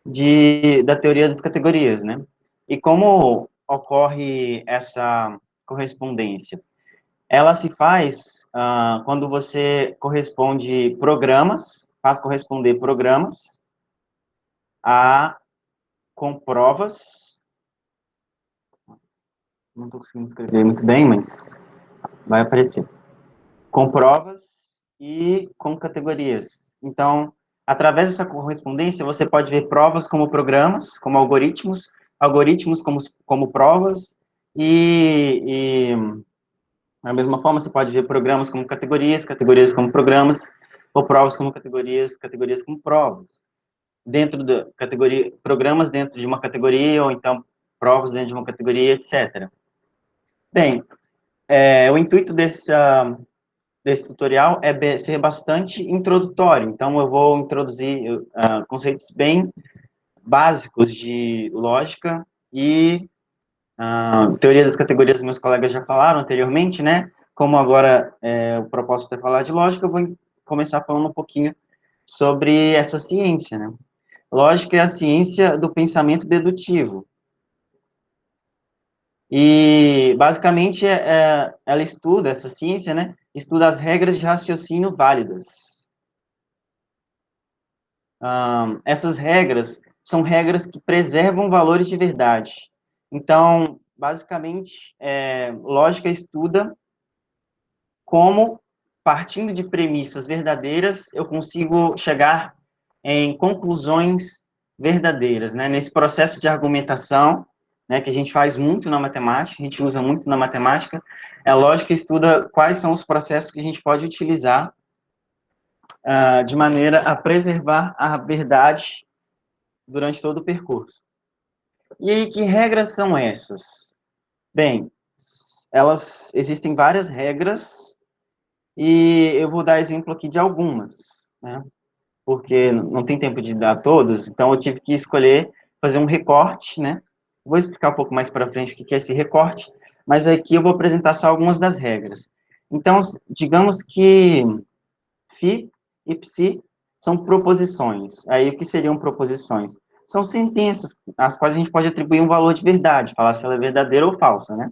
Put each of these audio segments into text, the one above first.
da teoria das categorias, né? E como ocorre essa correspondência? Ela se faz quando você corresponde programas, faz corresponder programas a com provas. Não estou conseguindo escrever muito bem, mas vai aparecer. Com provas e com categorias. Então, através dessa correspondência, você pode ver provas como programas, como algoritmos, algoritmos como provas, e da mesma forma, você pode ver programas como categorias, categorias como programas, ou provas como categorias, categorias como provas. Dentro da categoria, programas dentro de uma categoria, ou então provas dentro de uma categoria, etc. Bem, o intuito desse tutorial é ser bastante introdutório, então eu vou introduzir conceitos bem básicos de lógica e teoria das categorias, meus colegas já falaram anteriormente, né? Como agora o propósito é falar de lógica, eu vou começar falando um pouquinho sobre essa ciência, né? Lógica é a ciência do pensamento dedutivo. E, basicamente, ela estuda, essa ciência, né? Estuda as regras de raciocínio válidas. Essas regras são regras que preservam valores de verdade. Então, basicamente, lógica estuda como, partindo de premissas verdadeiras, eu consigo chegar em conclusões verdadeiras, né? Nesse processo de argumentação, né, que a gente faz muito na matemática, a gente usa muito na matemática, a lógica estuda quais são os processos que a gente pode utilizar de maneira a preservar a verdade durante todo o percurso. E aí, que regras são essas? Bem, existem várias regras e eu vou dar exemplo aqui de algumas, né? Porque não tem tempo de dar todos, então eu tive que escolher fazer um recorte, né? Vou explicar um pouco mais para frente o que é esse recorte, mas aqui eu vou apresentar só algumas das regras. Então, digamos que phi e psi são proposições. Aí, o que seriam proposições? São sentenças às quais a gente pode atribuir um valor de verdade, falar se ela é verdadeira ou falsa, né?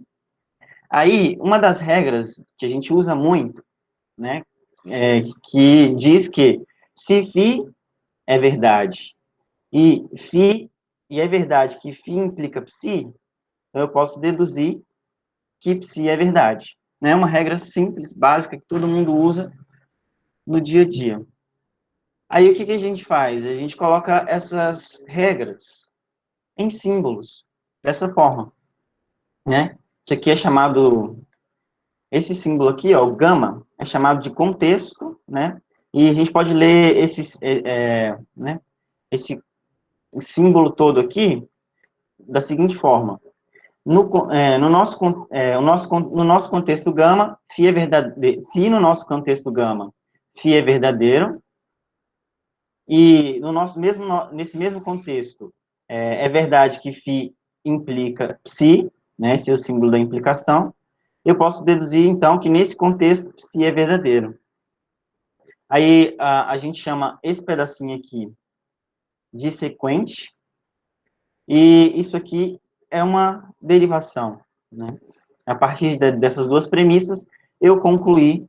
Aí, uma das regras que a gente usa muito, né, que diz que se phi é verdade e é verdade que phi implica psi, eu posso deduzir que psi é verdade. É uma regra simples, básica, que todo mundo usa no dia a dia. Aí o que a gente faz? A gente coloca essas regras em símbolos, dessa forma, né? Isso aqui é chamado, esse símbolo aqui, ó, o gama, é chamado de contexto, né? E a gente pode ler né, esse símbolo todo aqui da seguinte forma: no nosso contexto gama, φ é verdadeiro. Se no nosso contexto gama, φ é verdadeiro, e nesse mesmo contexto, é verdade que φ implica psi, né, esse é o símbolo da implicação, eu posso deduzir, então, que nesse contexto, psi é verdadeiro. Aí, a gente chama esse pedacinho aqui de sequente, e isso aqui é uma derivação, né? A partir dessas duas premissas, eu concluí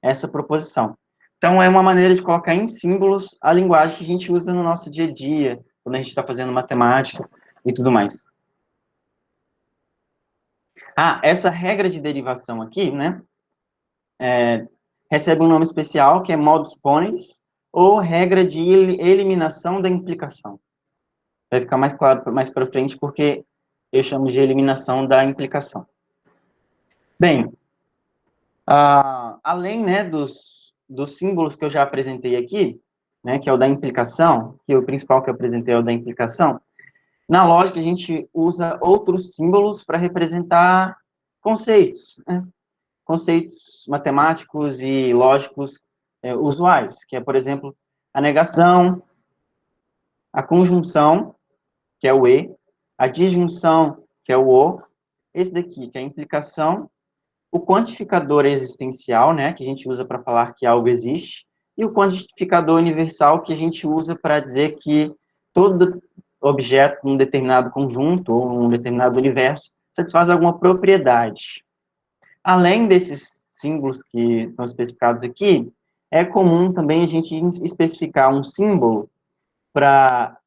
essa proposição. Então, é uma maneira de colocar em símbolos a linguagem que a gente usa no nosso dia a dia, quando a gente está fazendo matemática e tudo mais. Essa regra de derivação aqui, né, recebe um nome especial, que é modus ponens, ou regra de eliminação da implicação. Vai ficar mais claro mais para frente, porque eu chamo de eliminação da implicação. Bem, além, né, dos símbolos que eu já apresentei aqui, né, que é o da implicação, que o principal que eu apresentei é o da implicação, na lógica a gente usa outros símbolos para representar conceitos, né? Conceitos matemáticos e lógicos usuais, que é, por exemplo, a negação, a conjunção, que é o e, a disjunção, que é o o, esse daqui, que é a implicação, o quantificador existencial, né, que a gente usa para falar que algo existe, e o quantificador universal, que a gente usa para dizer que objeto num determinado conjunto ou num determinado universo satisfaz alguma propriedade. Além desses símbolos que são especificados aqui, é comum também a gente especificar um símbolo para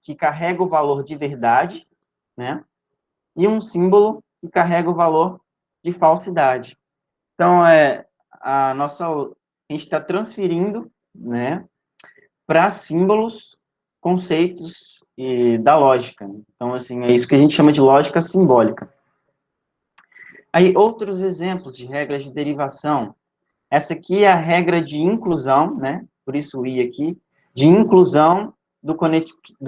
que carrega o valor de verdade, né? E um símbolo que carrega o valor de falsidade. Então, a gente está transferindo, né, para símbolos, conceitos e da lógica. Então, assim, é isso que a gente chama de lógica simbólica. Aí, outros exemplos de regras de derivação. Essa aqui é a regra de inclusão, né? Por isso o I aqui, de inclusão do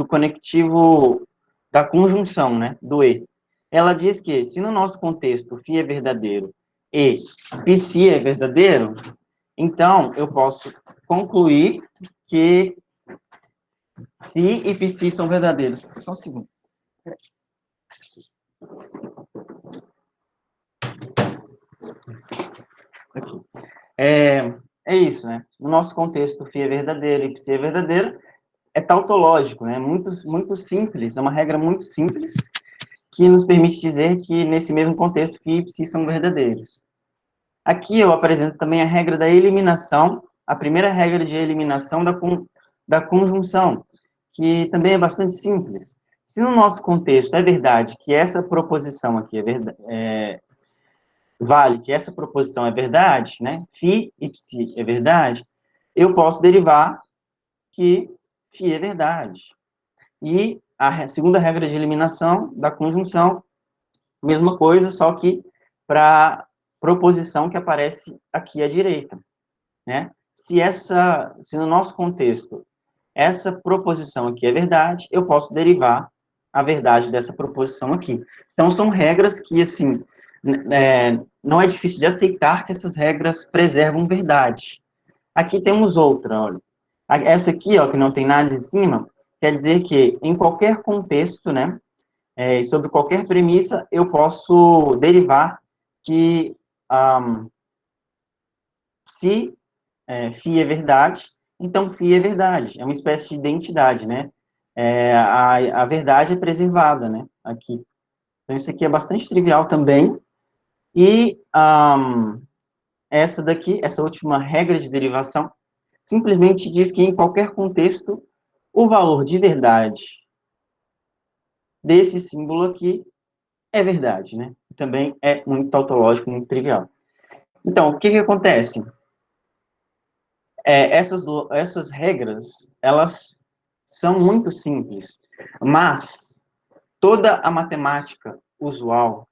conectivo da conjunção, né? Do E. Ela diz que, se no nosso contexto φ é verdadeiro e psi é verdadeiro, então eu posso concluir que φ e psi são verdadeiros. Só um segundo. Aqui. É isso, né? No nosso contexto, φ é verdadeiro e psi é verdadeiro, é tautológico, né? Muito, muito simples, é uma regra muito simples que nos permite dizer que, nesse mesmo contexto, φ e psi são verdadeiros. Aqui eu apresento também a regra da eliminação, a primeira regra de eliminação da conjunção, que também é bastante simples. Se no nosso contexto é verdade que essa proposição aqui vale que essa proposição é verdade, né? Φ e psi é verdade, eu posso derivar que φ é verdade. E a segunda regra de eliminação da conjunção, mesma coisa, só que para proposição que aparece aqui à direita, né? Se no nosso contexto essa proposição aqui é verdade, eu posso derivar a verdade dessa proposição aqui. Então, são regras que, assim, não é difícil de aceitar que essas regras preservam verdade. Aqui temos outra, olha. Essa aqui, ó, que não tem nada em cima, quer dizer que, em qualquer contexto, né, e sobre qualquer premissa, eu posso derivar que se φ é verdade, então φ é verdade. É uma espécie de identidade, né? A verdade é preservada, né? Aqui. Então, isso aqui é bastante trivial também. E essa daqui, essa última regra de derivação, simplesmente diz que em qualquer contexto, o valor de verdade desse símbolo aqui é verdade, né? Também é muito tautológico, muito trivial. Então, o que que acontece? Essas regras, elas são muito simples, mas toda a matemática usual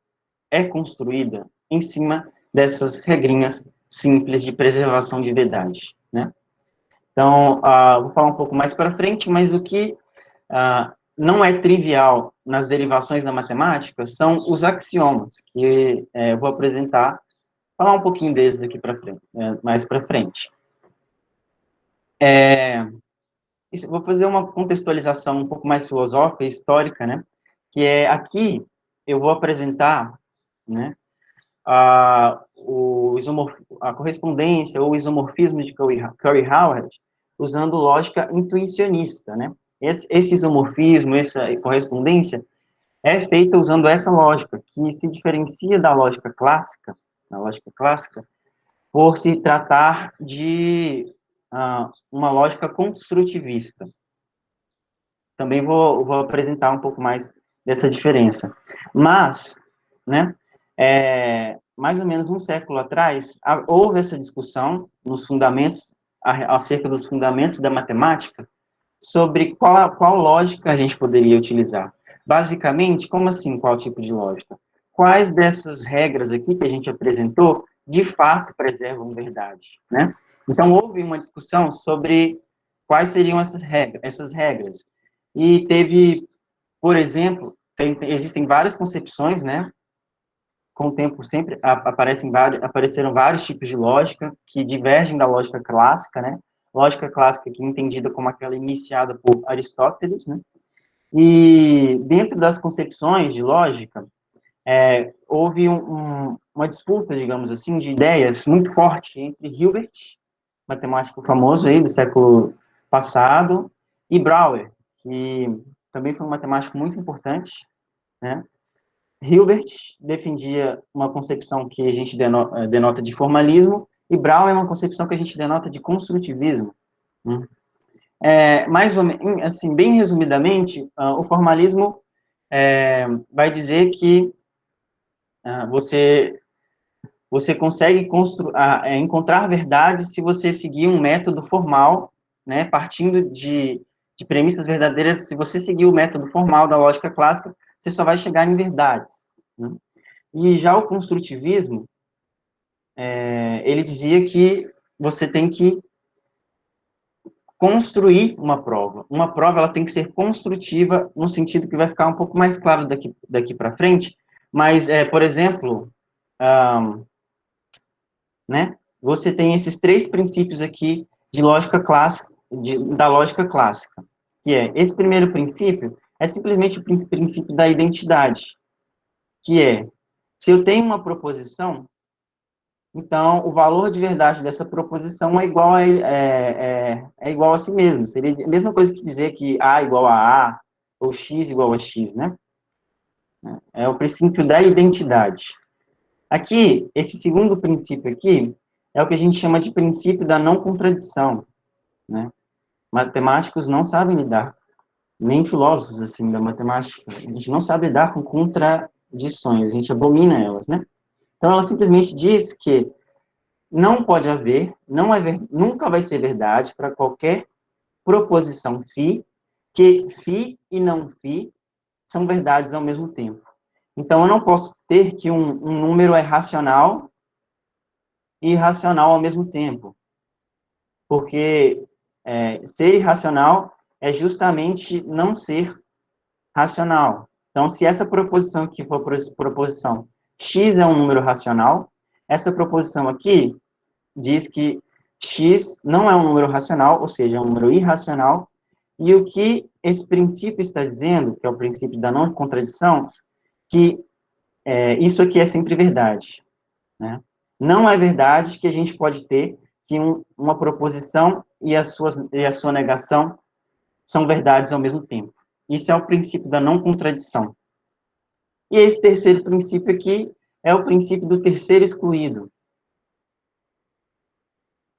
é construída em cima dessas regrinhas simples de preservação de verdade, né? Então, vou falar um pouco mais para frente, mas o que não é trivial nas derivações da matemática são os axiomas, que eu vou apresentar, falar um pouquinho deles aqui para frente, mais para frente. Vou fazer uma contextualização um pouco mais filosófica e histórica, né? Que é aqui eu vou apresentar, né, a correspondência ou isomorfismo de Curry-Howard usando lógica intuicionista, né? Esse isomorfismo, essa correspondência é feita usando essa lógica, que se diferencia da lógica clássica, por se tratar de uma lógica construtivista. Também vou apresentar um pouco mais dessa diferença. Mas, né, mais ou menos um século atrás, houve essa discussão nos fundamentos, acerca dos fundamentos da matemática, sobre qual lógica a gente poderia utilizar. Basicamente, como assim, qual tipo de lógica? Quais dessas regras aqui que a gente apresentou, de fato, preservam verdade, né? Então, houve uma discussão sobre quais seriam essas regras. E teve, por exemplo, existem várias concepções, né? Com o tempo sempre apareceram vários tipos de lógica que divergem da lógica clássica, né? Lógica clássica que é entendida como aquela iniciada por Aristóteles, né? E dentro das concepções de lógica, houve uma disputa, digamos assim, de ideias muito forte entre Hilbert, matemático famoso aí do século passado, e Brouwer, que também foi um matemático muito importante, né? Hilbert defendia uma concepção que a gente denota de formalismo, e Brown é uma concepção que a gente denota de construtivismo. Né? Mais ou menos, assim, bem resumidamente, o formalismo vai dizer que você consegue encontrar verdades se você seguir um método formal, né, partindo de premissas verdadeiras. Se você seguir o método formal da lógica clássica, você só vai chegar em verdades. Né? E já o construtivismo, ele dizia que você tem que construir uma prova. Uma prova ela tem que ser construtiva, no sentido que vai ficar um pouco mais claro daqui para frente, mas, por exemplo, né, você tem esses três princípios aqui de lógica clássica, da lógica clássica, que esse primeiro princípio é simplesmente o princípio da identidade, que se eu tenho uma proposição, então, o valor de verdade dessa proposição é igual igual a si mesmo. Seria a mesma coisa que dizer que A igual a A, ou X igual a X, né? É o princípio da identidade. Aqui, esse segundo princípio aqui, é o que a gente chama de princípio da não contradição, né? Matemáticos não sabem lidar, nem filósofos, assim, da matemática. A gente não sabe lidar com contradições, a gente abomina elas, né? Então, ela simplesmente diz que não pode haver, nunca vai ser verdade para qualquer proposição φ, que φ e não φ são verdades ao mesmo tempo. Então, eu não posso ter que um número é racional e irracional ao mesmo tempo, porque ser irracional é justamente não ser racional. Então, se essa proposição aqui for proposição x é um número racional, essa proposição aqui diz que x não é um número racional, ou seja, é um número irracional, e o que esse princípio está dizendo, que é o princípio da não contradição, que isso aqui é sempre verdade. Né? Não é verdade que a gente pode ter que uma proposição e a sua negação são verdades ao mesmo tempo. Isso é o princípio da não contradição. E esse terceiro princípio aqui é o princípio do terceiro excluído.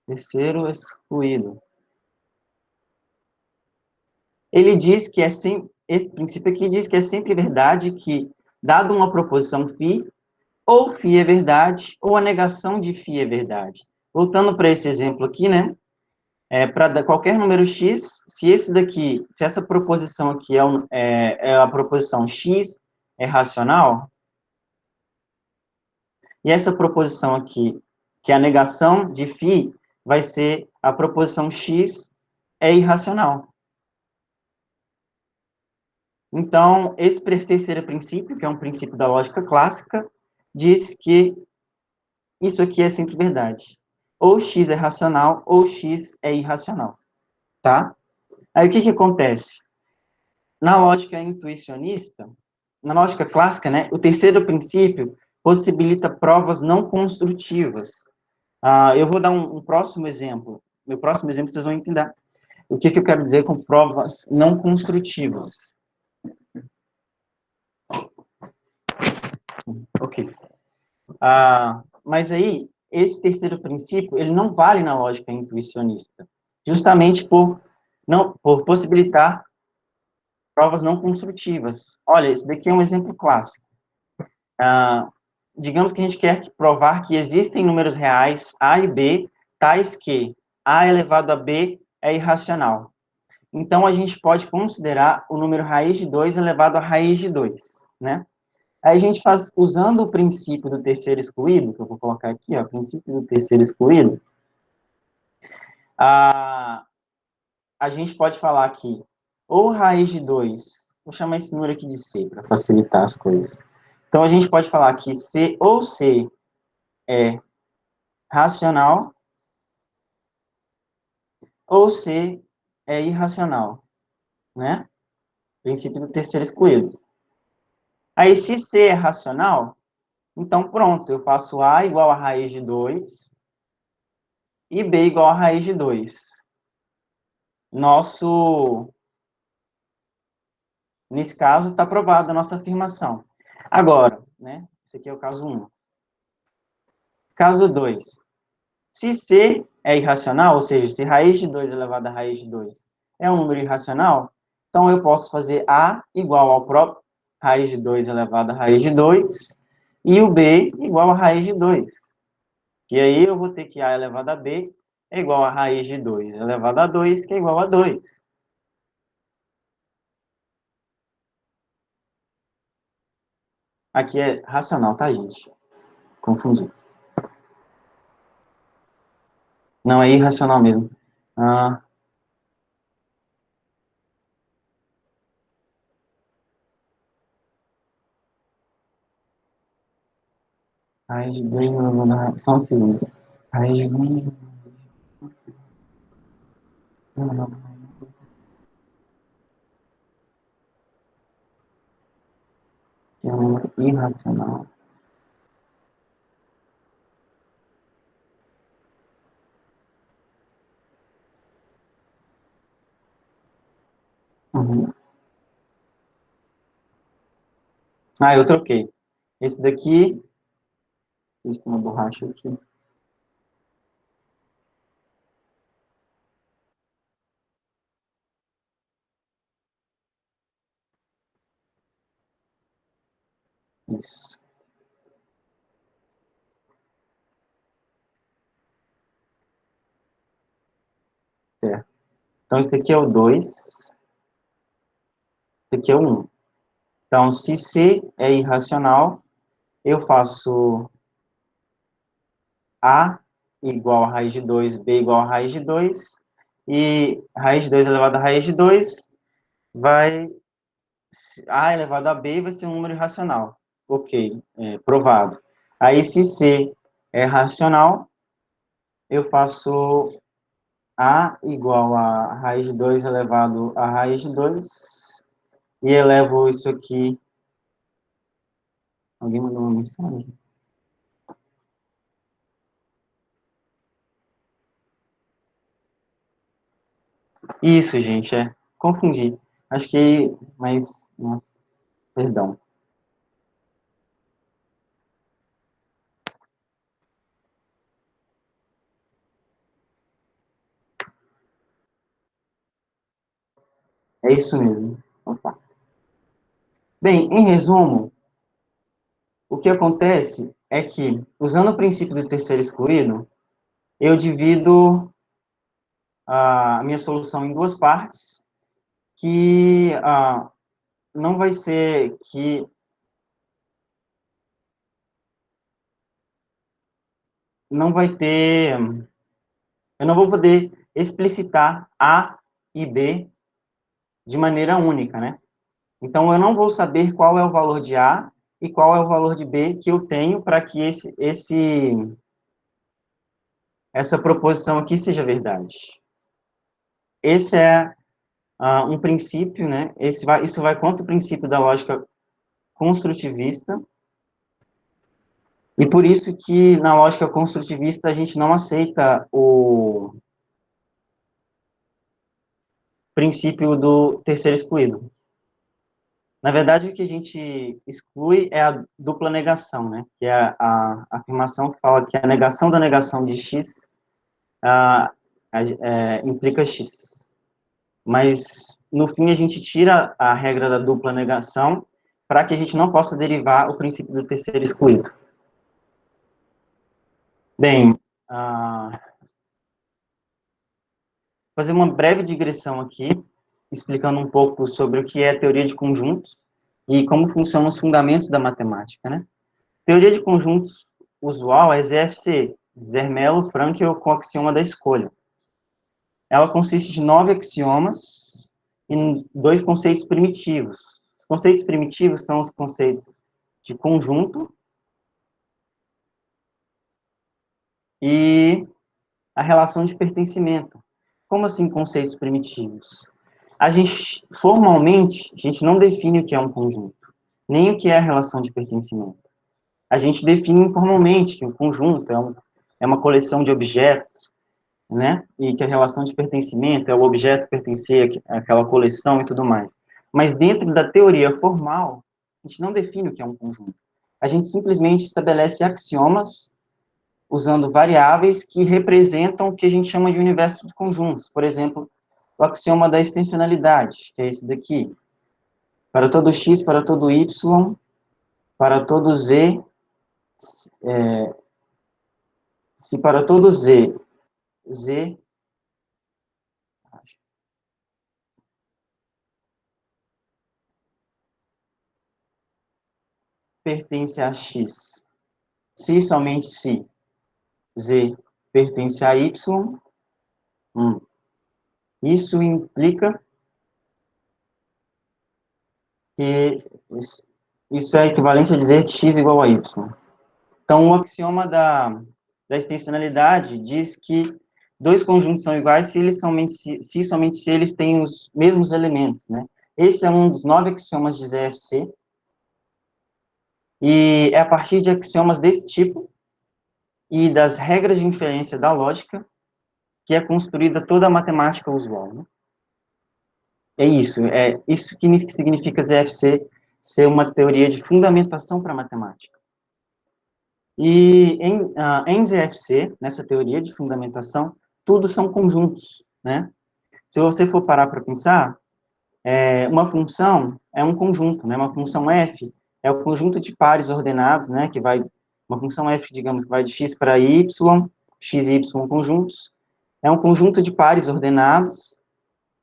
Terceiro excluído. Ele diz que esse princípio aqui diz que é sempre verdade que, dado uma proposição φ, ou φ é verdade, ou a negação de φ é verdade. Voltando para esse exemplo aqui, né? Para qualquer número x, se essa proposição aqui é a proposição x é racional, e essa proposição aqui, que é a negação de φ, vai ser a proposição x é irracional. Então, esse terceiro princípio, que é um princípio da lógica clássica, diz que isso aqui é sempre verdade. Ou x é racional, ou x é irracional, tá? Aí, o que acontece? Na lógica intuicionista, na lógica clássica, né, o terceiro princípio possibilita provas não construtivas. Eu vou dar um próximo exemplo. Meu próximo exemplo, vocês vão entender o que eu quero dizer com provas não construtivas. Ok. Mas aí, esse terceiro princípio, ele não vale na lógica intuicionista, justamente por possibilitar provas não construtivas. Olha, esse daqui é um exemplo clássico. Digamos que a gente quer provar que existem números reais A e B, tais que A elevado a B é irracional. Então, a gente pode considerar o número raiz de 2 elevado à raiz de 2, né? Aí a gente faz, usando o princípio do terceiro excluído, que eu vou colocar aqui, ó, princípio do terceiro excluído, a gente pode falar aqui, ou raiz de 2, vou chamar esse número aqui de C, para facilitar as coisas. Então, a gente pode falar que C é racional, ou C é irracional, né? Princípio do terceiro excluído. Aí, se C é racional, então pronto, eu faço A igual a raiz de 2 e B igual a raiz de 2. Nosso Nesse caso, está aprovada a nossa afirmação. Agora, né, esse aqui é o caso 1. Caso 2. Se C é irracional, ou seja, se raiz de 2 elevado a raiz de 2 é um número irracional, então eu posso fazer A igual ao próprio raiz de 2 elevado a raiz de 2 e o B igual a raiz de 2. E aí eu vou ter que A elevado a B é igual a raiz de 2 elevado a 2, que é igual a 2. Aqui é racional, tá, gente? Confundi. Não, é irracional mesmo. Ah, raiz de 2 elevado a raiz... Só um segundo. Raiz de 2 elevado a raiz... Que é um número irracional. Uhum. Ah, eu troquei. Esse daqui... Deixa eu ter uma borracha aqui. Isso. Certo. Então, esse daqui é o 2. Esse daqui é o 1. Então, se C é irracional, eu faço A igual a raiz de 2, B igual a raiz de 2, e raiz de 2 elevado a raiz de 2 vai... A elevado a B vai ser um número irracional. Ok, provado. Aí, se C é racional, eu faço A igual a raiz de 2 elevado a raiz de 2, e elevo isso aqui... Alguém mandou uma mensagem? Isso, gente, confundi. Acho que, mas, nossa, perdão. É isso mesmo. Opa. Bem, em resumo, o que acontece é que, usando o princípio do terceiro excluído, eu divido a minha solução em duas partes, que não vai ser que não vai ter, eu não vou poder explicitar A e B de maneira única, né? Então, eu não vou saber qual é o valor de A e qual é o valor de B que eu tenho para que essa proposição aqui seja verdade. Esse é um princípio, né? Isso vai contra o princípio da lógica construtivista, e por isso que na lógica construtivista a gente não aceita o princípio do terceiro excluído. Na verdade, o que a gente exclui é a dupla negação, né? Que é a afirmação que fala que a negação da negação de x implica x. Mas, no fim, a gente tira a regra da dupla negação para que a gente não possa derivar o princípio do terceiro excluído. Bem, fazer uma breve digressão aqui, explicando um pouco sobre o que é teoria de conjuntos e como funcionam os fundamentos da matemática, né? Teoria de conjuntos usual é ZFC, Zermelo, Fraenkel com o axioma da escolha. Ela consiste de 9 axiomas e dois conceitos primitivos. Os conceitos primitivos são os conceitos de conjunto e a relação de pertencimento. Como assim conceitos primitivos? Formalmente, a gente não define o que é um conjunto, nem o que é a relação de pertencimento. A gente define informalmente que um conjunto é uma coleção de objetos, né? E que a relação de pertencimento é o objeto pertencer àquela coleção e tudo mais. Mas dentro da teoria formal, a gente não define o que é um conjunto. A gente simplesmente estabelece axiomas usando variáveis que representam o que a gente chama de universo de conjuntos. Por exemplo, o axioma da extensionalidade, que é esse daqui. Para todo x, para todo y, para todo z, se para todo z, z pertence a x, se somente se z pertence a y, isso implica que isso é equivalente a dizer que x igual a y. Então, o axioma da extensionalidade diz que dois conjuntos são iguais se eles somente se eles têm os mesmos elementos, né? Esse é um dos 9 axiomas de ZFC, e é a partir de axiomas desse tipo e das regras de inferência da lógica que é construída toda a matemática usual, né? É isso que significa ZFC ser uma teoria de fundamentação para a matemática. E em ZFC, nessa teoria de fundamentação, tudo são conjuntos, né? Se você for parar para pensar, uma função é um conjunto, né? Uma função f é o conjunto de pares ordenados, né? Uma função f, digamos, que vai de x para y, x e y conjuntos, é um conjunto de pares ordenados,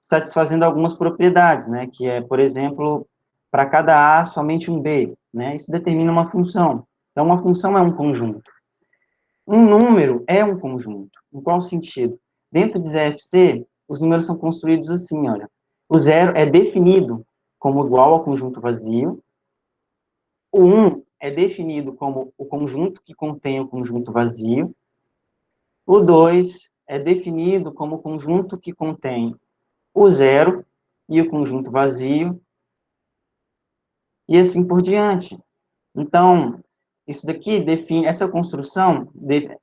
satisfazendo algumas propriedades, né? Que é, por exemplo, para cada a, somente um b, né? Isso determina uma função. Então, uma função é um conjunto. Um número é um conjunto. Em qual sentido? Dentro de ZFC, os números são construídos assim, olha. O zero é definido como igual ao conjunto vazio. O 1 é definido como o conjunto que contém o conjunto vazio. O 2 é definido como o conjunto que contém o zero e o conjunto vazio. E assim por diante. Então, isso daqui define, essa construção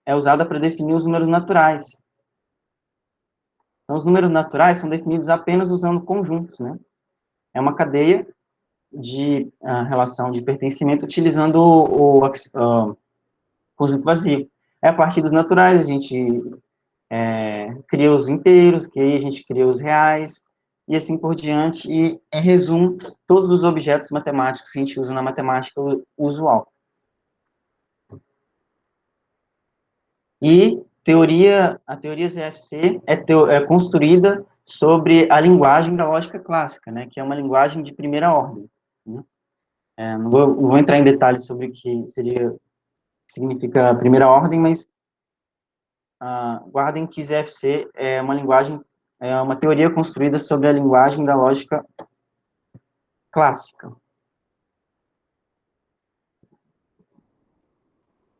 é usada para definir os números naturais. Então, os números naturais são definidos apenas usando conjuntos, né? É uma cadeia de relação de pertencimento utilizando o conjunto vazio. A partir dos naturais, a gente cria os inteiros, que aí a gente cria os reais, e assim por diante, e, em resumo, todos os objetos matemáticos que a gente usa na matemática usual. E a teoria ZFC é construída sobre a linguagem da lógica clássica, né, que é uma linguagem de primeira ordem. Né? Não vou entrar em detalhes sobre o que significa primeira ordem, mas guardem que ZFC é uma linguagem, é uma teoria construída sobre a linguagem da lógica clássica.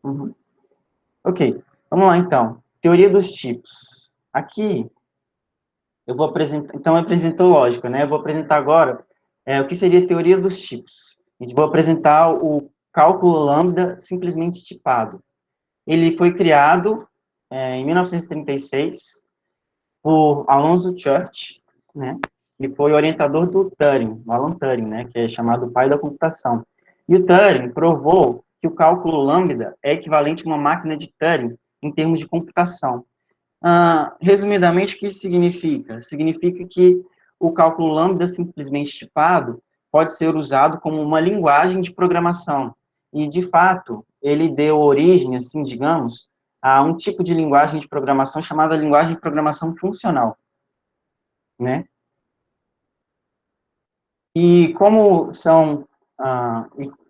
Uhum. Ok, vamos lá então. Teoria dos tipos. Aqui, eu vou apresentar, então apresentou lógica, né? Eu vou apresentar agora o que seria a teoria dos tipos. Vou apresentar o cálculo lambda simplesmente tipado. Ele foi criado em 1936 por Alonzo Church, né? Que foi orientador do Turing, o Alan Turing, né? Que é chamado o pai da computação. E o Turing provou que o cálculo lambda é equivalente a uma máquina de Turing em termos de computação. Resumidamente, o que isso significa? Significa que o cálculo lambda simplesmente tipado pode ser usado como uma linguagem de programação. E, de fato, ele deu origem, assim, digamos, a um tipo de linguagem de programação chamada linguagem de programação funcional, né? E como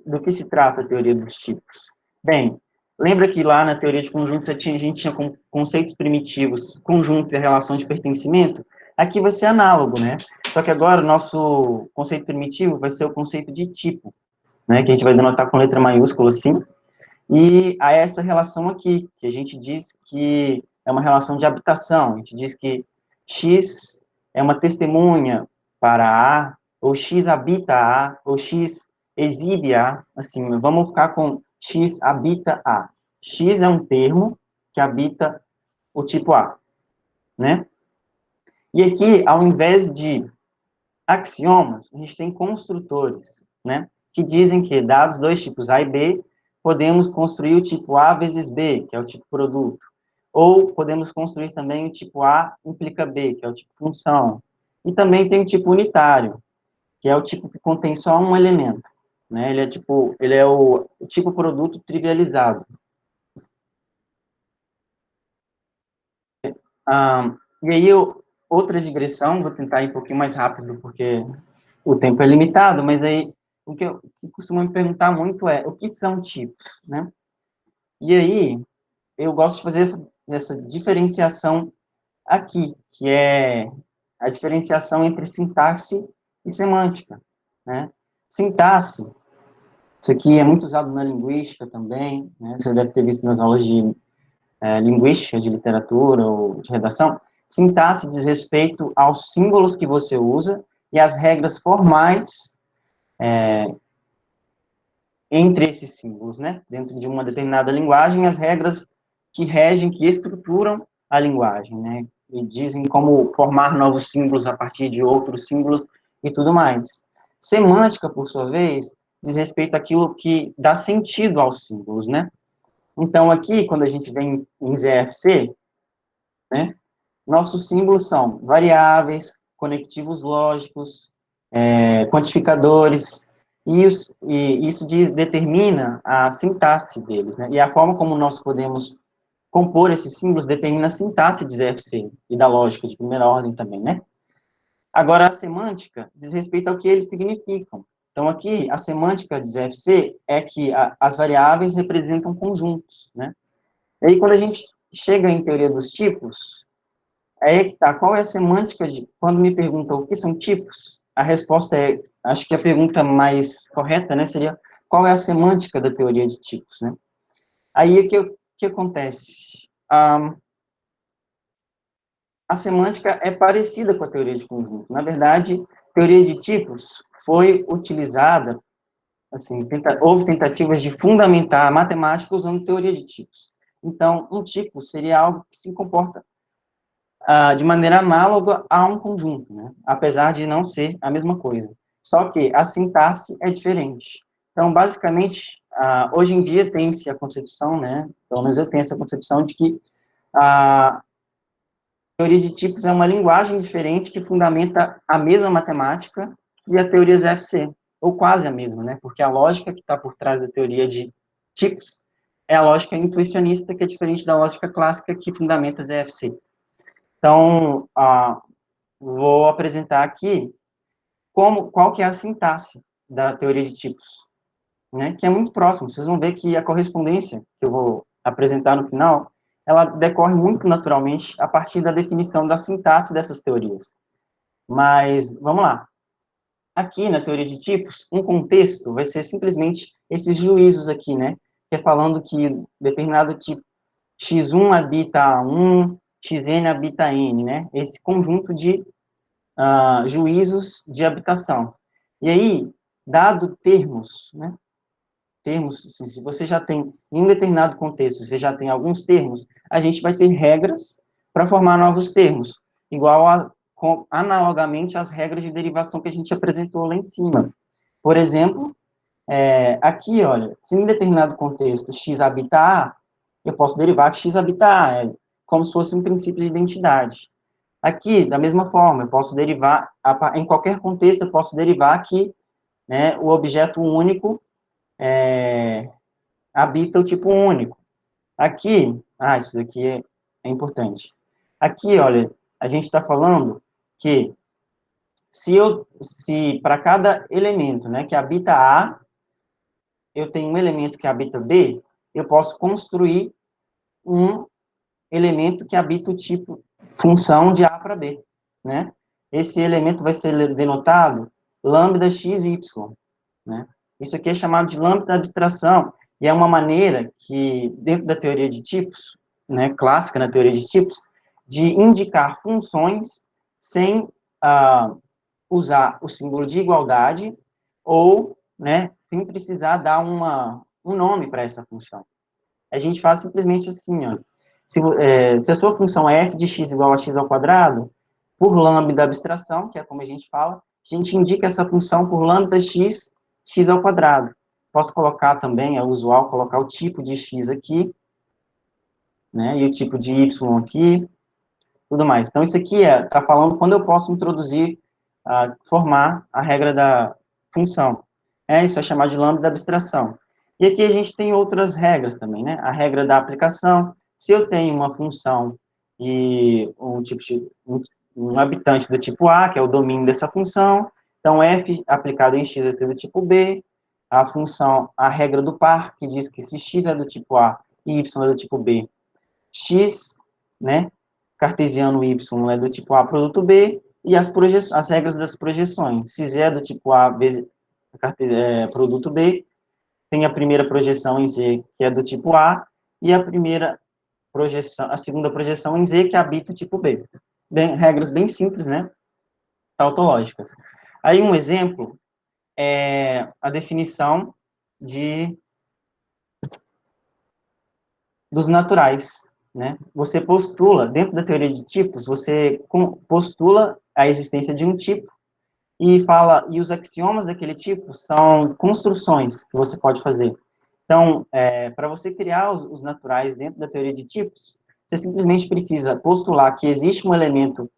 do que se trata a teoria dos tipos? Bem, lembra que lá na teoria de conjuntos a gente tinha conceitos primitivos, conjunto e relação de pertencimento? Aqui vai ser análogo, né? Só que agora o nosso conceito primitivo vai ser o conceito de tipo, né? Que a gente vai denotar com letra maiúscula assim. E há essa relação aqui, que a gente diz que é uma relação de habitação. A gente diz que X é uma testemunha para A, ou X habita A, ou X exibe A. Assim, vamos ficar com X habita A. X é um termo que habita o tipo A, né? E aqui, ao invés de Axiomas, a gente tem construtores, né? Que dizem que, dados dois tipos A e B, podemos construir o tipo A vezes B, que é o tipo produto. Ou podemos construir também o tipo A implica B, que é o tipo função. E também tem o tipo unitário, que é o tipo que contém só um elemento, né? Ele é o tipo produto trivializado. E aí, outra digressão, vou tentar ir um pouquinho mais rápido, porque o tempo é limitado, mas aí o que costuma me perguntar muito é o que são tipos, né? E aí, eu gosto de fazer essa diferenciação aqui, que é a diferenciação entre sintaxe e semântica, né? Sintaxe, isso aqui é muito usado na linguística também, né? Você deve ter visto nas aulas de linguística, de literatura ou de redação. Sintaxe diz respeito aos símbolos que você usa e às regras formais entre esses símbolos, né? Dentro de uma determinada linguagem, as regras que regem, que estruturam a linguagem, né? E dizem como formar novos símbolos a partir de outros símbolos e tudo mais. Semântica, por sua vez, diz respeito àquilo que dá sentido aos símbolos, né? Então, aqui, quando a gente vem em ZFC, né? Nossos símbolos são variáveis, conectivos lógicos, quantificadores, e isso determina a sintaxe deles, né? E a forma como nós podemos compor esses símbolos determina a sintaxe de ZFC e da lógica de primeira ordem também, né? Agora, a semântica diz respeito ao que eles significam. Então, aqui, a semântica de ZFC é que as variáveis representam conjuntos, né? E aí, quando a gente chega em teoria dos tipos, aí que tá, qual é a semântica de, quando me perguntam o que são tipos, a resposta é, acho que a pergunta mais correta, né, seria, qual é a semântica da teoria de tipos, né? Aí, o que acontece? A semântica é parecida com a teoria de conjunto. Na verdade, a teoria de tipos foi utilizada, assim, houve tentativas de fundamentar a matemática usando teoria de tipos. Então, um tipo seria algo que se comporta de maneira análoga a um conjunto, né? Apesar de não ser a mesma coisa. Só que a sintaxe é diferente. Então, basicamente, hoje em dia tem-se a concepção, né? Pelo menos eu tenho essa concepção de que a teoria de tipos é uma linguagem diferente que fundamenta a mesma matemática e a teoria ZFC, ou quase a mesma, né? Porque a lógica que está por trás da teoria de tipos é a lógica intuicionista, que é diferente da lógica clássica que fundamenta ZFC. Então, vou apresentar aqui qual que é a sintaxe da teoria de tipos, né? Que é muito próximo. Vocês vão ver que a correspondência que eu vou apresentar no final, ela decorre muito naturalmente a partir da definição da sintaxe dessas teorias. Mas, vamos lá. Aqui, na teoria de tipos, um contexto vai ser simplesmente esses juízos aqui, né? Que é falando que determinado tipo X1 habita A1, Xn habita N, né? Esse conjunto de juízos de habitação. E aí, dado termos, né? Termos, assim, se você já tem, em um determinado contexto, você já tem alguns termos, a gente vai ter regras para formar novos termos, analogamente às regras de derivação que a gente apresentou lá em cima. Por exemplo, aqui, olha, se em determinado contexto x habita A, eu posso derivar que x habita A, como se fosse um princípio de identidade. Aqui, da mesma forma, eu posso derivar, em qualquer contexto, eu posso derivar que, né, o objeto único habita o tipo único. Aqui, isso daqui é importante. Aqui, olha, a gente está falando que se para cada elemento, né, que habita A, eu tenho um elemento que habita B, eu posso construir um elemento que habita o tipo função de A para B, né? Esse elemento vai ser denotado lambda xy, né? Isso aqui é chamado de lambda abstração, e é uma maneira que, dentro da teoria de tipos, né, clássica na teoria de tipos, de indicar funções sem usar o símbolo de igualdade ou, né, sem precisar dar um nome para essa função. A gente faz simplesmente assim, ó. Se a sua função é f de x igual a x ao quadrado, por lambda abstração, que é como a gente fala, a gente indica essa função por lambda x, x ao quadrado. Posso colocar também, é usual colocar o tipo de x aqui, né, e o tipo de y aqui, tudo mais. Então, isso aqui está falando quando eu posso introduzir, formar a regra da função. Isso é chamado de lambda da abstração. E aqui a gente tem outras regras também, né? A regra da aplicação. Se eu tenho uma função e um habitante do tipo A, que é o domínio dessa função, então f aplicado em x vai ser do tipo B, a função, a regra do par, que diz que se x é do tipo A e y é do tipo B, x, né, cartesiano y é do tipo A produto B, e as regras das projeções. Se z é do tipo A vezes produto B, tem a primeira projeção em Z, que é do tipo A, e a segunda projeção em Z, que habita o tipo B. Regras bem simples, né? Tautológicas. Aí um exemplo é a definição dos naturais, né? Você postula, dentro da teoria de tipos, você postula a existência de um tipo e os axiomas daquele tipo são construções que você pode fazer. Então, para você criar os naturais dentro da teoria de tipos, você simplesmente precisa postular que existe um elemento,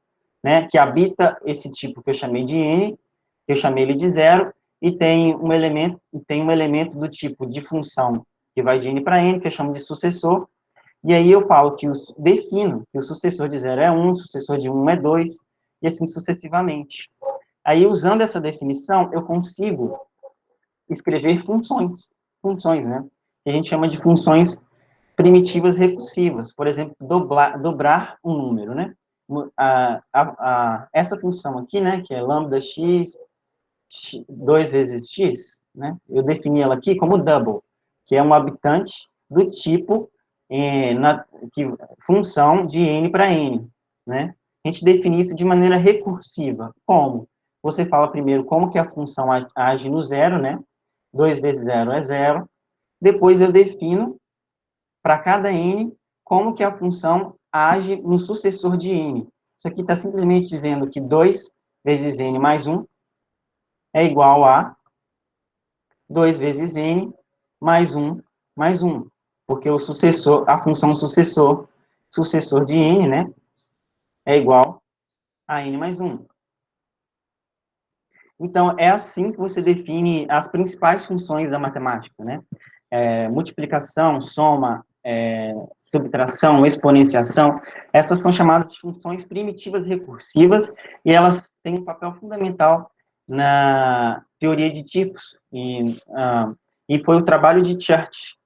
né, que habita esse tipo que eu chamei de N, que eu chamei ele de zero, e tem um elemento do tipo de função que vai de N para N, que eu chamo de sucessor, e aí eu falo defino que o sucessor de zero é 1, o sucessor de 1 é 2, e assim sucessivamente. Aí, usando essa definição, eu consigo escrever funções, né? Que a gente chama de funções primitivas recursivas. Por exemplo, dobrar um número, né? Essa função aqui, né, que é lambda x, 2 vezes x, né? Eu defini ela aqui como double, que é um habitante do tipo função de n para n, né? A gente define isso de maneira recursiva. Como? Você fala primeiro como que a função age no zero, né? 2 vezes zero é zero. Depois eu defino, para cada n, como que a função age no sucessor de n. Isso aqui está simplesmente dizendo que 2 vezes n mais 1 é igual a 2 vezes n mais 1 mais 1. Porque a função sucessor de n, né, é igual a n mais 1. Então, é assim que você define as principais funções da matemática, né? Multiplicação, soma, subtração, exponenciação, essas são chamadas de funções primitivas recursivas, e elas têm um papel fundamental na teoria de tipos, e foi o trabalho de Church,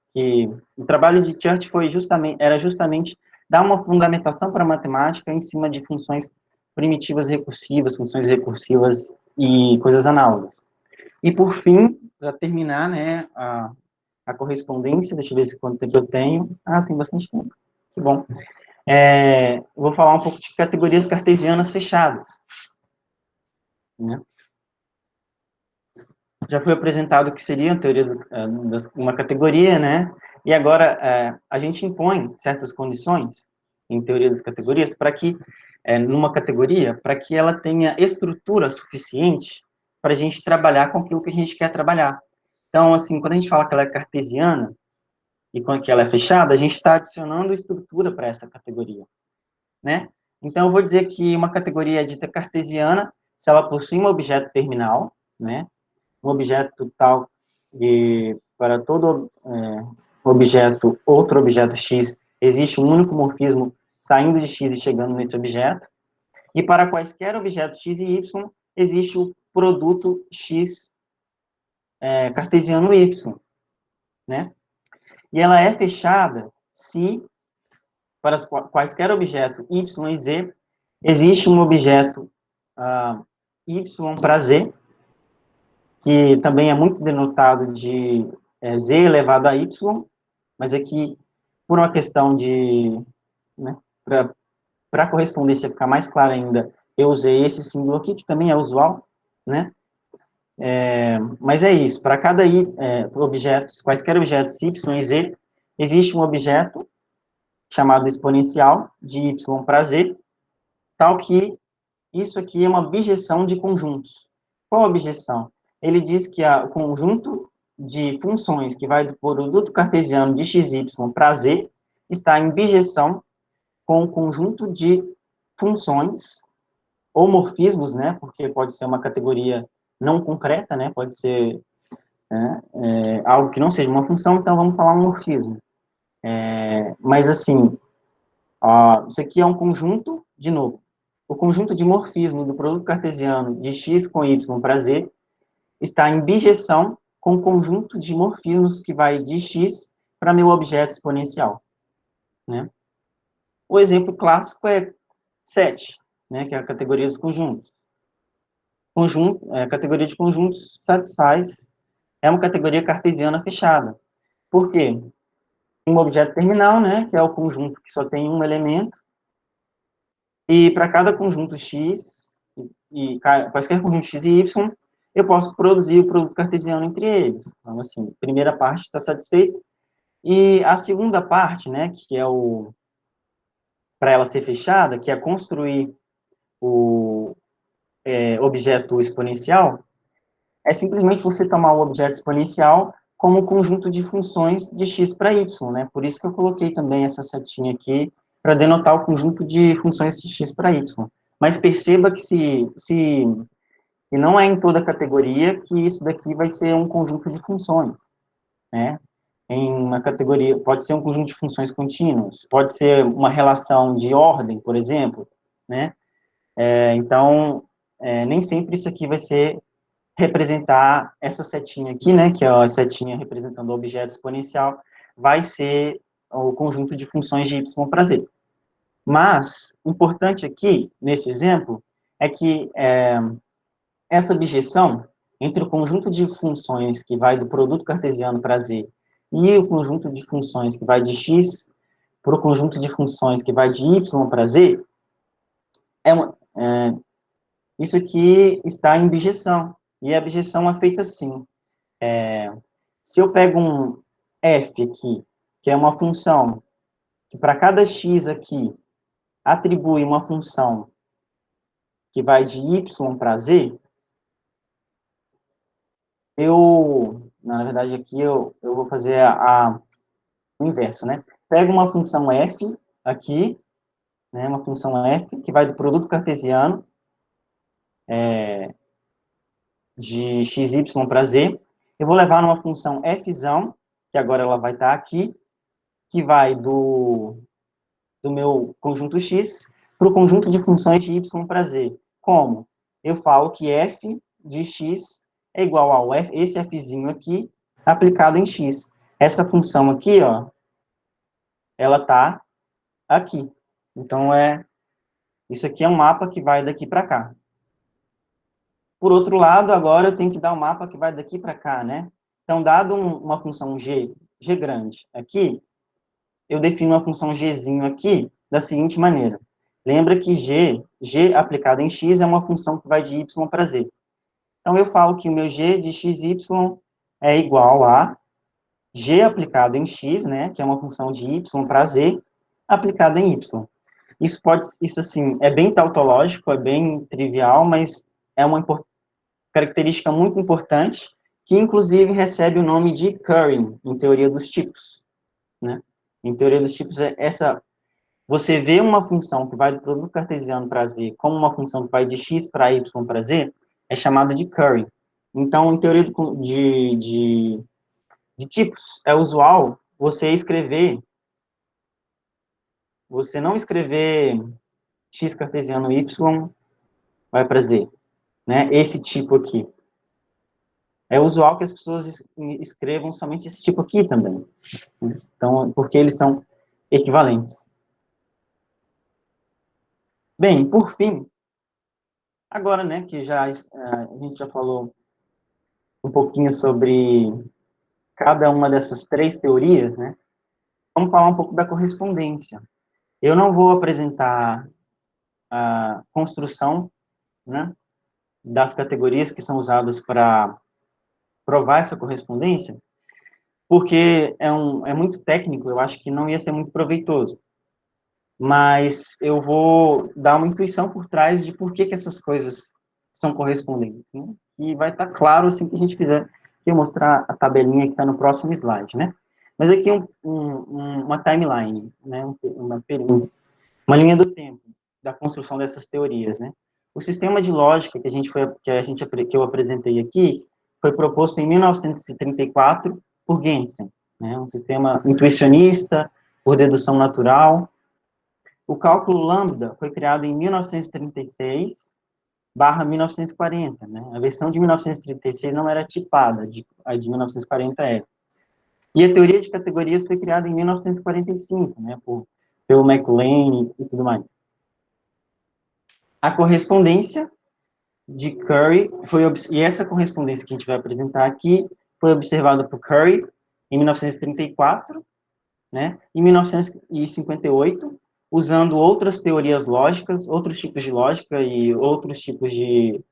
era justamente dar uma fundamentação para a matemática em cima de funções primitivas recursivas, funções recursivas e coisas análogas. E, por fim, para terminar, né, a correspondência, deixa eu ver quanto tempo eu tenho. Tem bastante tempo. Que bom. Vou falar um pouco de categorias cartesianas fechadas, né? Já foi apresentado o que seria a teoria de uma categoria, né? E agora a gente impõe certas condições em teoria das categorias para que, numa categoria, para que ela tenha estrutura suficiente para a gente trabalhar com aquilo que a gente quer trabalhar. Então, assim, quando a gente fala que ela é cartesiana e quando que ela é fechada, a gente está adicionando estrutura para essa categoria, né? Então, eu vou dizer que uma categoria é dita cartesiana se ela possui um objeto terminal, né? Um objeto tal que para todo outro objeto X, existe um único morfismo saindo de X e chegando nesse objeto, e para quaisquer objetos X e Y, existe o produto X cartesiano Y, né? E ela é fechada se, para quaisquer objeto Y e Z, existe um objeto Y para Z, que também é muito denotado de Z elevado a Y, mas aqui, por uma questão de, né, para a correspondência ficar mais clara ainda, eu usei esse símbolo aqui, que também é usual, né? Mas é isso, para cada objetos, quaisquer objetos Y e Z, existe um objeto chamado exponencial de Y para Z, tal que isso aqui é uma bijeção de conjuntos. Qual a objeção? Ele diz que o conjunto de funções que vai do produto cartesiano de x, y para z está em bijeção com o conjunto de funções ou morfismos, né, porque pode ser uma categoria não concreta, né, pode ser algo que não seja uma função, então vamos falar um morfismo. Mas, assim, isso aqui é um conjunto, de novo, o conjunto de morfismo do produto cartesiano de x com y para z está em bijeção com o conjunto de morfismos que vai de x para meu objeto exponencial, né? O exemplo clássico é 7, né, que é a categoria dos conjuntos. A categoria de conjuntos satisfaz, é uma categoria cartesiana fechada. Por quê? Um objeto terminal, né, que é o conjunto que só tem um elemento, e para cada conjunto x, quaisquer conjuntos x e y, eu posso produzir o produto cartesiano entre eles. Então, assim, a primeira parte está satisfeita, e a segunda parte, né, que é para ela ser fechada, que é construir o objeto exponencial, é simplesmente você tomar o objeto exponencial como um conjunto de funções de x para y, né? Por isso que eu coloquei também essa setinha aqui, para denotar o conjunto de funções de x para y. Mas perceba que e não é em toda categoria que isso daqui vai ser um conjunto de funções, né? Em uma categoria, pode ser um conjunto de funções contínuas, pode ser uma relação de ordem, por exemplo, né? Então, nem sempre isso aqui vai ser representar essa setinha aqui, né, que é a setinha representando o objeto exponencial, vai ser o conjunto de funções de y para z. Mas, importante aqui, nesse exemplo, é que essa bijeção entre o conjunto de funções que vai do produto cartesiano para z e o conjunto de funções que vai de x para o conjunto de funções que vai de y para z, isso aqui está em bijeção. E a bijeção é feita assim. Se eu pego um f aqui, que é uma função que para cada x aqui atribui uma função que vai de y para z, na verdade aqui eu vou fazer o inverso, né? Pego uma função f aqui, né, uma função f que vai do produto cartesiano de x, y para z, eu vou levar numa função f, que agora ela vai estar aqui, que vai do meu conjunto x para o conjunto de funções de y para z. Como? Eu falo que f de x é igual ao esse fzinho aqui, aplicado em x. Essa função aqui, ó, ela está aqui. Então, isso aqui é um mapa que vai daqui para cá. Por outro lado, agora eu tenho que dar um mapa que vai daqui para cá, né? Então, dado uma função g grande aqui, eu defino uma função gzinho aqui da seguinte maneira. Lembra que g aplicado em x é uma função que vai de y para z. Então, eu falo que o meu g de xy é igual a g aplicado em x, né, que é uma função de y para z, aplicada em y. Isso assim, é bem tautológico, é bem trivial, mas é uma característica muito importante, que inclusive recebe o nome de Curry, em teoria dos tipos, né? Em teoria dos tipos, você vê uma função que vai do produto cartesiano para z como uma função que vai de x para y para z, é chamada de Curry. Então, em teoria de tipos, é usual você não escrever x cartesiano y vai para z, né? Esse tipo aqui. É usual que as pessoas escrevam somente esse tipo aqui também. Né? Então, porque eles são equivalentes. Bem, por fim, agora, né, que a gente já falou um pouquinho sobre cada uma dessas três teorias, né, vamos falar um pouco da correspondência. Eu não vou apresentar a construção, né, das categorias que são usadas para provar essa correspondência, porque é muito técnico, eu acho que não ia ser muito proveitoso. Mas eu vou dar uma intuição por trás de por que essas coisas são correspondentes, né? que vai estar claro assim que a gente fizer, que eu mostrar a tabelinha que está no próximo slide, né? Mas aqui uma timeline, né? Uma linha do tempo da construção dessas teorias, né? O sistema de lógica que eu apresentei aqui foi proposto em 1934 por Gentzen, né? Um sistema intuicionista por dedução natural. O cálculo lambda foi criado em 1936 barra 1940, né? A versão de 1936 não era tipada, a de 1940 era. E a teoria de categorias foi criada em 1945, né? Pelo MacLane e tudo mais. A correspondência de Curry e essa correspondência que a gente vai apresentar aqui foi observada por Curry em 1934, né? Em 1958, usando outras teorias lógicas, outros tipos de lógica e outros tipos de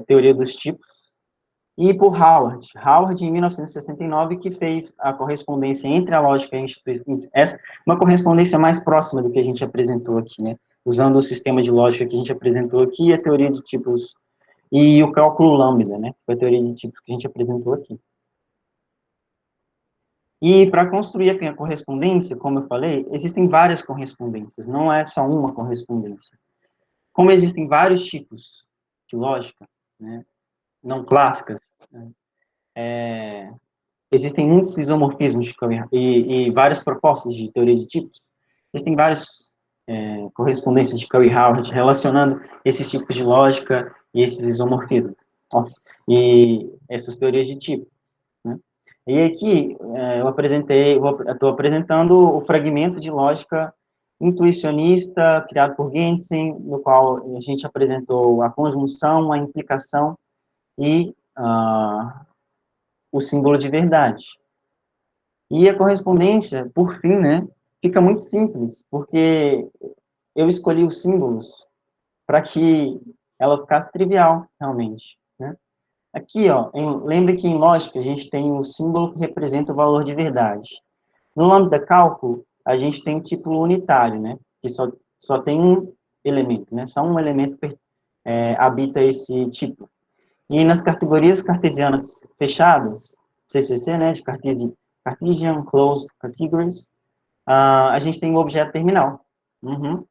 teoria dos tipos, e por Howard em 1969, que fez a correspondência entre a lógica e a instituição, uma correspondência mais próxima do que a gente apresentou aqui, né? Usando o sistema de lógica que a gente apresentou aqui, a teoria de tipos e o cálculo lambda, né? Foi a teoria de tipos que a gente apresentou aqui. E para construir a correspondência, como eu falei, existem várias correspondências, não é só uma correspondência. Como existem vários tipos de lógica, né, não clássicas, né, existem muitos isomorfismos e várias propostas de teoria de tipos, existem várias correspondências de Curry-Howard relacionando esses tipos de lógica e esses isomorfismos, ó, e essas teorias de tipo, né? E aqui estou apresentando o fragmento de lógica intuicionista criado por Gentzen, no qual a gente apresentou a conjunção, a implicação e o símbolo de verdade. E a correspondência, por fim, né, fica muito simples, porque eu escolhi os símbolos para que ela ficasse trivial, realmente, né? Aqui, ó, lembre que em lógica a gente tem o símbolo que representa o valor de verdade. No lambda cálculo, a gente tem o tipo unitário, né? Que só tem um elemento, né? Só um elemento habita esse tipo. E nas categorias cartesianas fechadas, CCC, né? De Cartesian Closed Categories, a gente tem o objeto terminal. Uhum.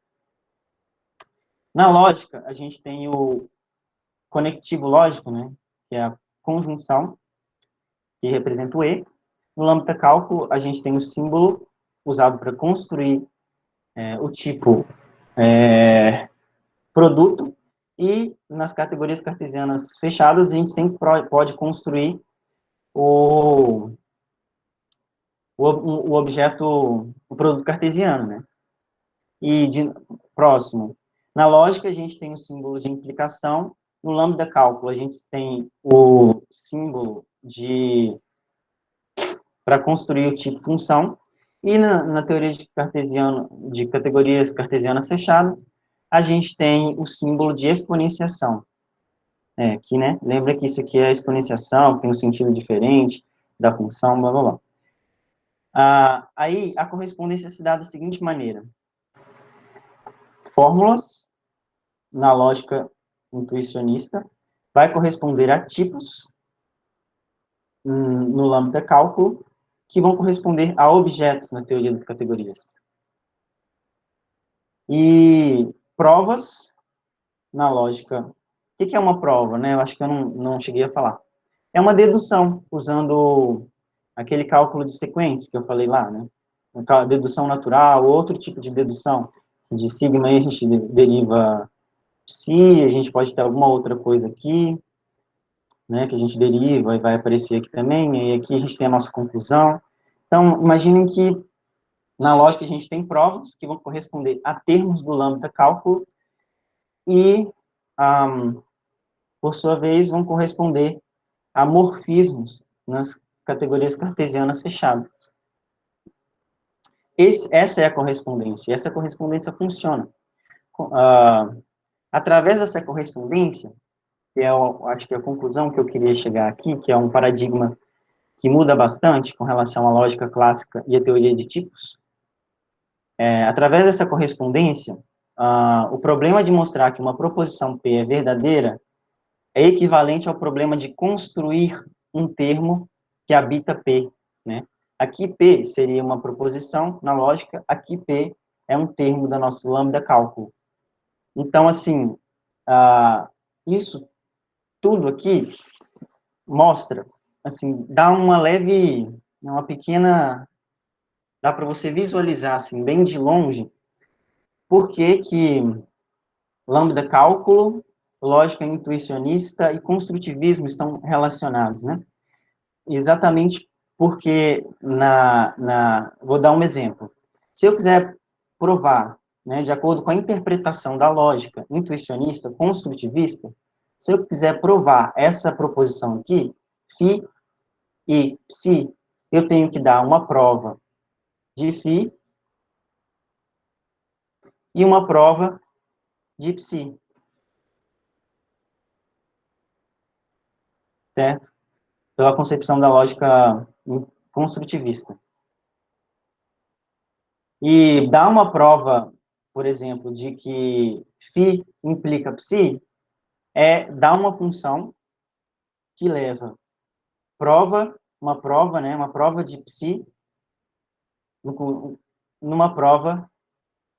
Na lógica, a gente tem o conectivo lógico, né? Que é a conjunção, que representa o E. No lambda cálculo, a gente tem o símbolo usado para construir o tipo produto, e nas categorias cartesianas fechadas, a gente sempre pode construir o objeto, o produto cartesiano, né? E próximo, na lógica, a gente tem o símbolo de implicação, no lambda cálculo, a gente tem o símbolo para construir o tipo função, e na teoria de categorias cartesianas fechadas, a gente tem o símbolo de exponenciação. Aqui, né? Lembra que isso aqui é a exponenciação, tem um sentido diferente da função, blá, blá, blá. Aí, a correspondência se dá da seguinte maneira. Fórmulas, na lógica intuicionista, vai corresponder a tipos, no lambda cálculo, que vão corresponder a objetos na teoria das categorias. E provas, na lógica... O que é uma prova, né? Eu acho que eu não cheguei a falar. É uma dedução, usando aquele cálculo de sequências que eu falei lá, né? Dedução natural, outro tipo de dedução. De sigma aí a gente deriva psi, a gente pode ter alguma outra coisa aqui, né, que a gente deriva e vai aparecer aqui também, e aqui a gente tem a nossa conclusão. Então, imaginem que na lógica a gente tem provas que vão corresponder a termos do lambda cálculo e, por sua vez, vão corresponder a morfismos nas categorias cartesianas fechadas. Essa é a correspondência, e essa correspondência funciona. Através dessa correspondência, que acho que é a conclusão que eu queria chegar aqui, que é um paradigma que muda bastante com relação à lógica clássica e à teoria de tipos, através dessa correspondência, o problema de mostrar que uma proposição P é verdadeira é equivalente ao problema de construir um termo que habita P, né? Aqui P seria uma proposição na lógica, aqui P é um termo da nossa lambda cálculo. Então, assim, isso tudo aqui mostra, assim, dá uma leve, uma pequena, dá para você visualizar, assim, bem de longe, por que que lambda cálculo, lógica intuicionista e construtivismo estão relacionados, né? Exatamente porque, vou dar um exemplo. Se eu quiser provar, né, de acordo com a interpretação da lógica intuicionista, construtivista, se eu quiser provar essa proposição aqui, φ e psi, eu tenho que dar uma prova de φ e uma prova de psi, certo? Pela concepção da lógica construtivista. E dar uma prova, por exemplo, de que φ implica psi, é dar uma função que leva uma prova, né, uma prova de psi, numa prova,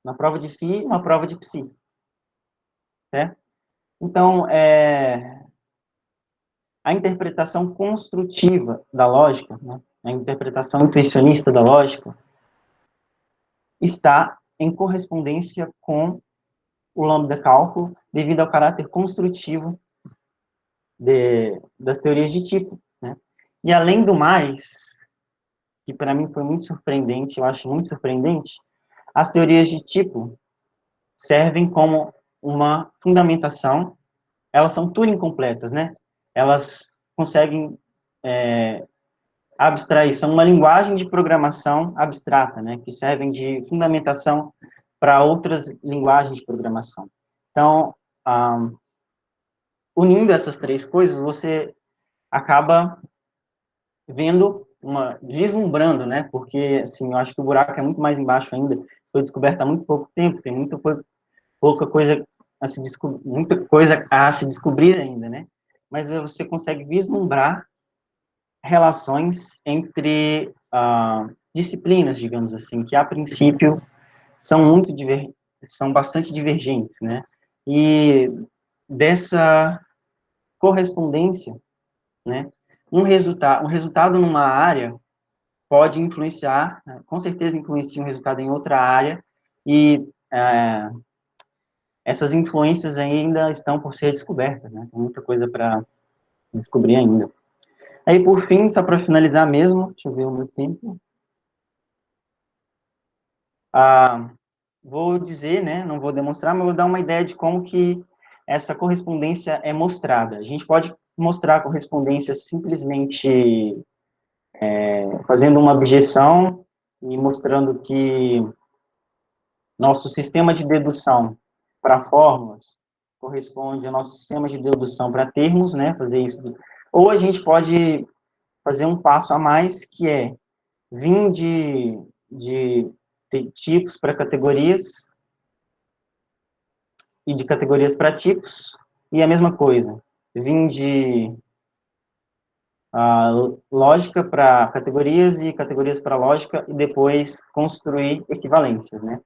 uma prova de φ, uma prova de psi, certo? Então, a interpretação construtiva da lógica, né, a interpretação intuicionista da lógica, está em correspondência com o lambda cálculo, devido ao caráter construtivo das teorias de tipo, né? E além do mais, que para mim foi muito surpreendente, eu acho muito surpreendente, as teorias de tipo servem como uma fundamentação, elas são Turing completas, né? Elas conseguem abstrair, são uma linguagem de programação abstrata, né? Que servem de fundamentação para outras linguagens de programação. Então, unindo essas três coisas, você acaba vislumbrando, né? Porque, assim, eu acho que o buraco é muito mais embaixo ainda. Foi descoberto há muito pouco tempo, tem pouca coisa muita coisa a se descobrir ainda, né? Mas você consegue vislumbrar relações entre disciplinas, digamos assim, que a princípio são são bastante divergentes, né? E dessa correspondência, né? Um resultado numa área pode influenciar, né, com certeza influencia um resultado em outra área, e essas influências ainda estão por ser descobertas, né? Tem muita coisa para descobrir ainda. Aí, por fim, só para finalizar mesmo, deixa eu ver o meu tempo. Vou dizer, né, não vou demonstrar, mas vou dar uma ideia de como que essa correspondência é mostrada. A gente pode mostrar a correspondência simplesmente fazendo uma objeção e mostrando que nosso sistema de dedução para fórmulas corresponde ao nosso sistema de dedução para termos, né, fazer isso. Ou a gente pode fazer um passo a mais, que é vir de tipos para categorias e de categorias para tipos, e a mesma coisa, vir de lógica para categorias e categorias para lógica, e depois construir equivalências, né?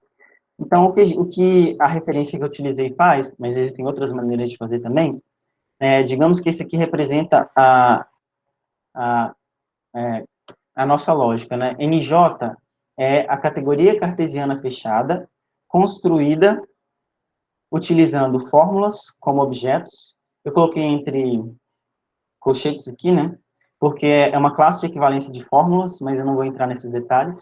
Então, o que a referência que eu utilizei faz, mas existem outras maneiras de fazer também, digamos que esse aqui representa a, a nossa lógica, né? NJ é a categoria cartesiana fechada, construída utilizando fórmulas como objetos. Eu coloquei entre colchetes aqui, né? Porque é uma classe de equivalência de fórmulas, mas eu não vou entrar nesses detalhes.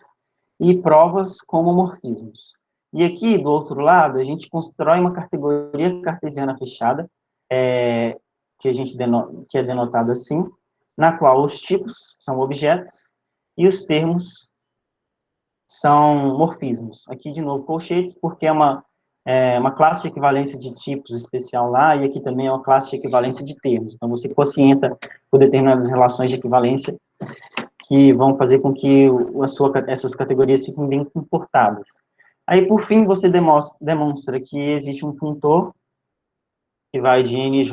E provas como morfismos. E aqui, do outro lado, a gente constrói uma categoria cartesiana fechada, que é denotada assim, na qual os tipos são objetos e os termos são morfismos. Aqui, de novo, colchetes, porque é uma classe de equivalência de tipos especial lá, e aqui também é uma classe de equivalência de termos. Então, você quocienta por determinadas relações de equivalência que vão fazer com que essas categorias fiquem bem comportadas. Aí, por fim, você demonstra que existe um funtor que vai de NJ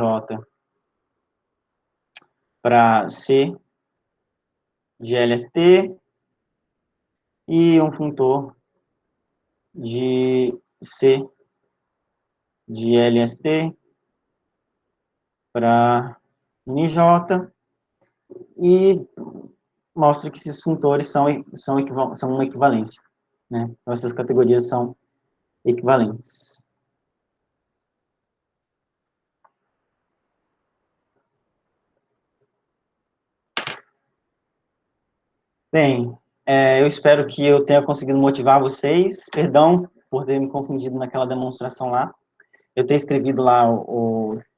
para C de LST e um funtor de C de LST para NJ e mostra que esses funtores são uma equivalência, né? Então, essas categorias são equivalentes. Bem, eu espero que eu tenha conseguido motivar vocês. Perdão por ter me confundido naquela demonstração lá. Eu ter escrevido lá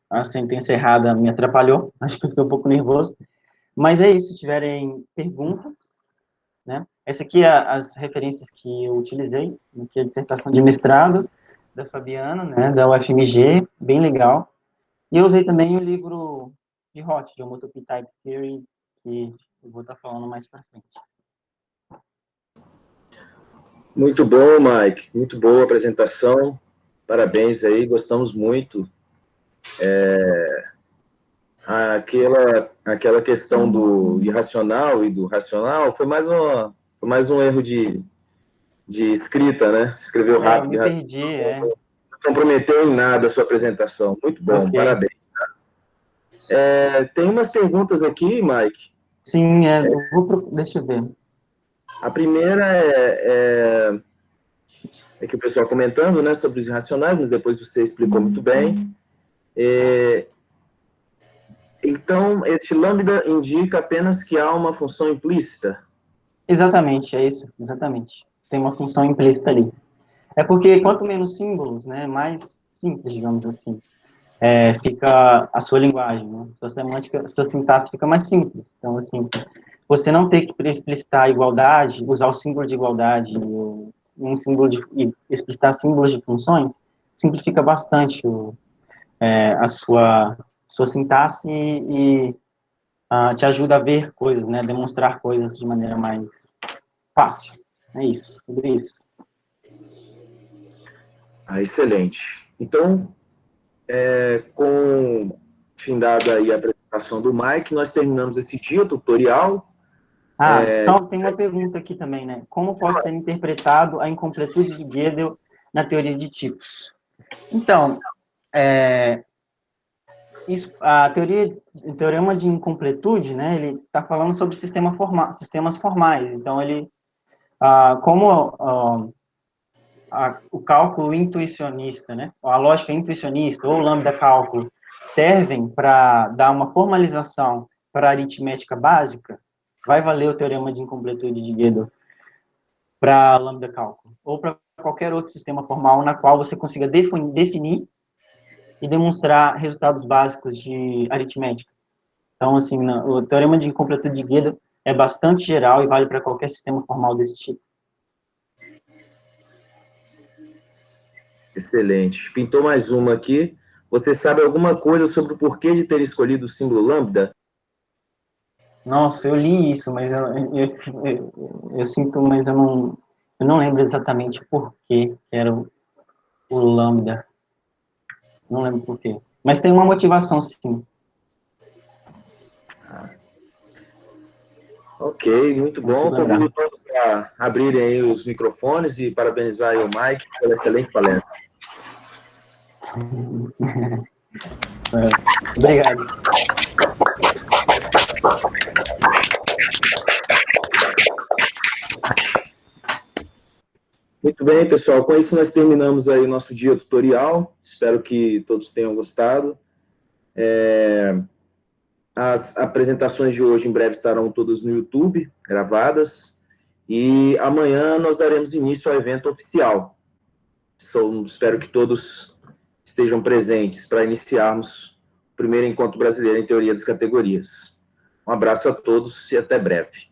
a sentença errada me atrapalhou. Acho que eu fiquei um pouco nervoso. Mas é isso. Se tiverem perguntas, né? Essa aqui é as referências que eu utilizei, que é a dissertação de mestrado da Fabiana, né, da UFMG, bem legal. E eu usei também o livro de Roth, de Homotopy Type Theory, que eu vou estar falando mais para frente. Muito bom, Mike. Muito boa apresentação. Parabéns aí, gostamos muito. Aquela questão do irracional e do racional foi mais um erro de escrita, né? Escreveu rápido. Eu me perdi, Não comprometeu em nada a sua apresentação. Muito bom, okay. Parabéns. Tem umas perguntas aqui, Mike. Sim, deixa eu ver. A primeira é que o pessoal comentando, né, sobre os irracionais, mas depois você explicou muito bem. Então, este lambda indica apenas que há uma função implícita? Exatamente, é isso, exatamente. Tem uma função implícita ali. É porque quanto menos símbolos, né, mais simples, digamos assim, fica a sua linguagem, né? Sua semântica, sua sintaxe fica mais simples. Então, assim, você não ter que explicitar a igualdade, usar o símbolo de igualdade, e explicitar símbolos de funções, simplifica bastante a sua sintaxe e te ajuda a ver coisas, né, demonstrar coisas de maneira mais fácil. É isso, tudo isso. Excelente. Então, com findada aí a apresentação do Mike, nós terminamos esse dia tutorial. Então tem uma pergunta aqui também, né? Como pode ser interpretado a incompletude de Gödel na teoria de tipos? Então, o teorema de incompletude, né? Ele está falando sobre sistemas formais. Então, o cálculo intuicionista, né? A lógica intuicionista ou o lambda cálculo servem para dar uma formalização para a aritmética básica, vai valer o teorema de incompletude de Gödel para lambda cálculo, ou para qualquer outro sistema formal na qual você consiga definir e demonstrar resultados básicos de aritmética. Então, assim, o teorema de incompletude de Gödel é bastante geral e vale para qualquer sistema formal desse tipo. Excelente. Pintou mais uma aqui. Você sabe alguma coisa sobre o porquê de ter escolhido o símbolo lambda? Nossa, eu li isso, mas eu sinto, mas eu não lembro exatamente por que era o lambda. Não lembro por quê. Mas tem uma motivação, sim. Ok, muito bom. Convido todos a abrirem aí os microfones e parabenizar aí o Mike pela excelente palestra. Obrigado. Muito bem, pessoal. Com isso, nós terminamos aí o nosso dia tutorial. Espero que todos tenham gostado. As apresentações de hoje, em breve, estarão todas no YouTube, gravadas. E amanhã nós daremos início ao evento oficial. Espero que todos estejam presentes para iniciarmos o primeiro encontro brasileiro em teoria das categorias. Um abraço a todos e até breve.